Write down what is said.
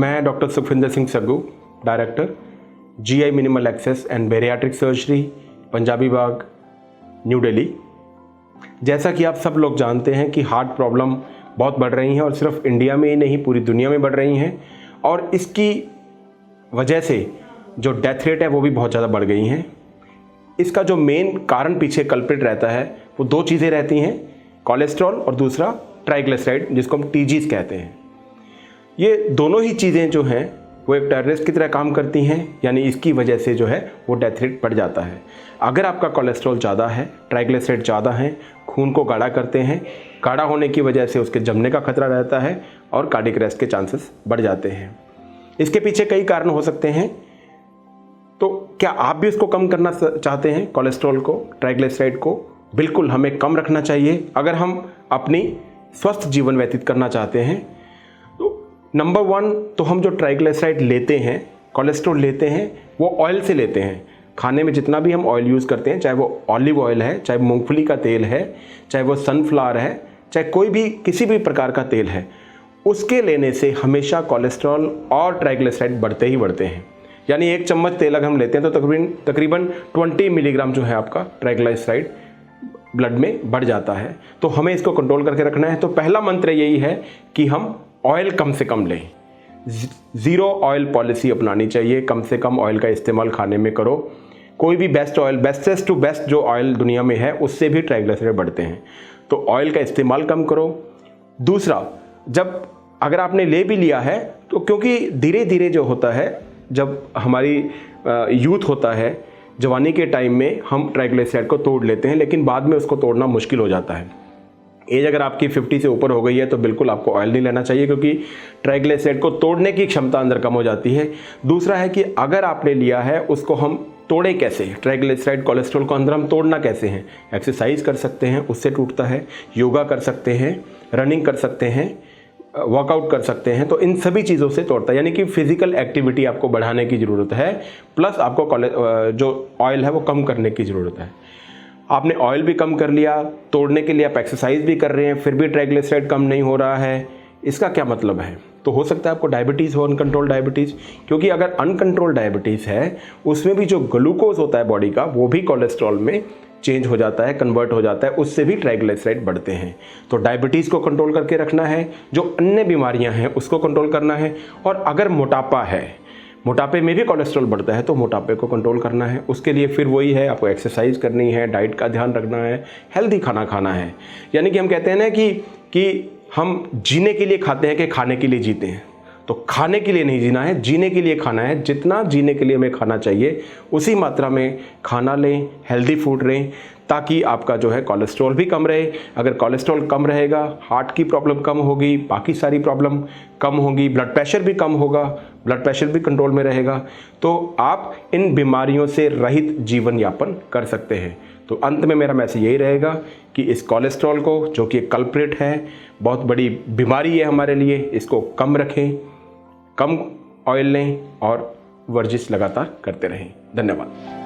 मैं doctor Sukhvinder Singh Saggu, director GI minimal access and bariatric surgery, Punjabi Bagh, New Delhi. जैसा कि आप सब लोग जानते हैं कि हार्ट प्रॉब्लम बहुत बढ़ रही हैं और सिर्फ इंडिया में ही नहीं पूरी दुनिया में बढ़ रही हैं, और इसकी वजह से जो डेथ रेट है वो भी बहुत ज़्यादा बढ़ गई हैं। इसका जो मेन कारण पीछे कल्प्रिट रहता है वो दो चीज़ें रहती हैं, कोलेस्ट्रॉल और दूसरा ट्राइग्लिसराइड, जिसको हम TGs कहते हैं। ये दोनों ही चीज़ें जो हैं वो एक टेररिस्ट की तरह काम करती हैं, यानी इसकी वजह से जो है वो डेथ रेट बढ़ जाता है। अगर आपका कोलेस्ट्रॉल ज़्यादा है, ट्राइग्लिसराइड ज़्यादा है, खून को गाढ़ा करते हैं, गाढ़ा होने की वजह से उसके जमने का खतरा रहता है और कार्डियक अरेस्ट के चांसेस बढ़ जाते हैं। इसके पीछे कई कारण हो सकते हैं। तो क्या आप भी उसको कम करना चाहते हैं? कोलेस्ट्रॉल को, ट्राइग्लिसराइड को बिल्कुल हमें कम रखना चाहिए अगर हम अपनी स्वस्थ जीवन व्यतीत करना चाहते हैं। तो नंबर 1 तो हम जो ट्राइग्लिसराइड लेते हैं, कोलेस्ट्रॉल लेते हैं, वो ऑयल से लेते हैं। खाने में जितना भी हम ऑयल यूज़ करते हैं, चाहे वो ऑलिव ऑयल है, चाहे मूंगफली का तेल है, चाहे वो सनफ्लावर है, चाहे कोई भी किसी भी प्रकार का तेल है, उसके लेने से हमेशा कोलेस्ट्रॉल और ट्राइग्लिसराइड बढ़ते ही बढ़ते हैं। यानी 1 चम्मच तेल अगर हम लेते हैं तो तकरीबन 20 मिलीग्राम जो है आपका ट्राइग्लिसराइड ब्लड में बढ़ जाता है। तो हमें इसको कंट्रोल करके रखना है। तो पहला मंत्र यही है कि हम ऑयल कम से कम लें, ज़ीरो ऑयल पॉलिसी अपनानी चाहिए। कम से कम ऑयल का इस्तेमाल खाने में करो। कोई भी best oil, bestest to best जो ऑयल दुनिया में है, उससे भी ट्राइग्लिसराइड बढ़ते हैं। तो ऑयल का इस्तेमाल कम करो। दूसरा, जब अगर आपने ले भी लिया है तो क्योंकि धीरे धीरे जो होता है, जब हमारी यूथ होता है, जवानी के टाइम में हम ट्राइग्लिसराइड को तोड़ लेते हैं, लेकिन बाद में उसको तोड़ना मुश्किल हो जाता है। एज अगर आपकी 50 से ऊपर हो गई है तो बिल्कुल आपको ऑयल नहीं लेना चाहिए, क्योंकि ट्राइग्लिसराइड को तोड़ने की क्षमता अंदर कम हो जाती है। दूसरा है कि अगर आपने लिया है उसको हम तोड़े कैसे, ट्राइग्लिसराइड कोलेस्ट्रॉल को अंदर हम तोड़ना कैसे हैं? एक्सरसाइज कर सकते हैं, उससे टूटता है। योगा कर सकते हैं, रनिंग कर सकते हैं, वर्कआउट कर सकते हैं, तो इन सभी चीज़ों से तोड़ता है। यानी कि फिजिकल एक्टिविटी आपको बढ़ाने की ज़रूरत है, प्लस आपको जो ऑयल है वो कम करने की ज़रूरत है। आपने ऑयल भी कम कर लिया, तोड़ने के लिए आप एक्सरसाइज भी कर रहे हैं, फिर भी ट्राइग्लिसराइड कम नहीं हो रहा है, इसका क्या मतलब है? तो हो सकता है आपको डायबिटीज़ हो, अनकंट्रोल डायबिटीज़। क्योंकि अगर अनकंट्रोल डायबिटीज़ है, उसमें भी जो ग्लूकोज होता है बॉडी का, वो भी कोलेस्ट्रॉल में चेंज हो जाता है, कन्वर्ट हो जाता है, उससे भी ट्राइग्लिसराइड बढ़ते हैं। तो डायबिटीज़ को कंट्रोल करके रखना है, जो अन्य बीमारियां हैं उसको कंट्रोल करना है। और अगर मोटापा है, मोटापे में भी कोलेस्ट्रॉल बढ़ता है, तो मोटापे को कंट्रोल करना है। उसके लिए फिर वही है, आपको एक्सरसाइज करनी है, डाइट का ध्यान रखना है, हेल्दी खाना खाना है। यानी कि हम कहते हैं ना कि हम जीने के लिए खाते हैं कि खाने के लिए जीते हैं। तो खाने के लिए नहीं जीना है, जीने के लिए खाना है। जितना जीने के लिए हमें खाना चाहिए उसी मात्रा में खाना लें, हेल्दी फूड लें, ताकि आपका जो है कोलेस्ट्रॉल भी कम रहे। अगर कोलेस्ट्रॉल कम रहेगा, हार्ट की प्रॉब्लम कम होगी, बाकी सारी प्रॉब्लम कम होगी, ब्लड प्रेशर भी कम होगा, ब्लड प्रेशर भी कंट्रोल में रहेगा। तो आप इन बीमारियों से रहित जीवन यापन कर सकते हैं। तो अंत में मेरा मैसेज यही रहेगा कि इस कोलेस्ट्रॉल को, जो कि एक कल्प्रिट है, बहुत बड़ी बीमारी है हमारे लिए, इसको कम रखें, कम ऑयल लें और वर्जिश लगातार करते रहें। धन्यवाद।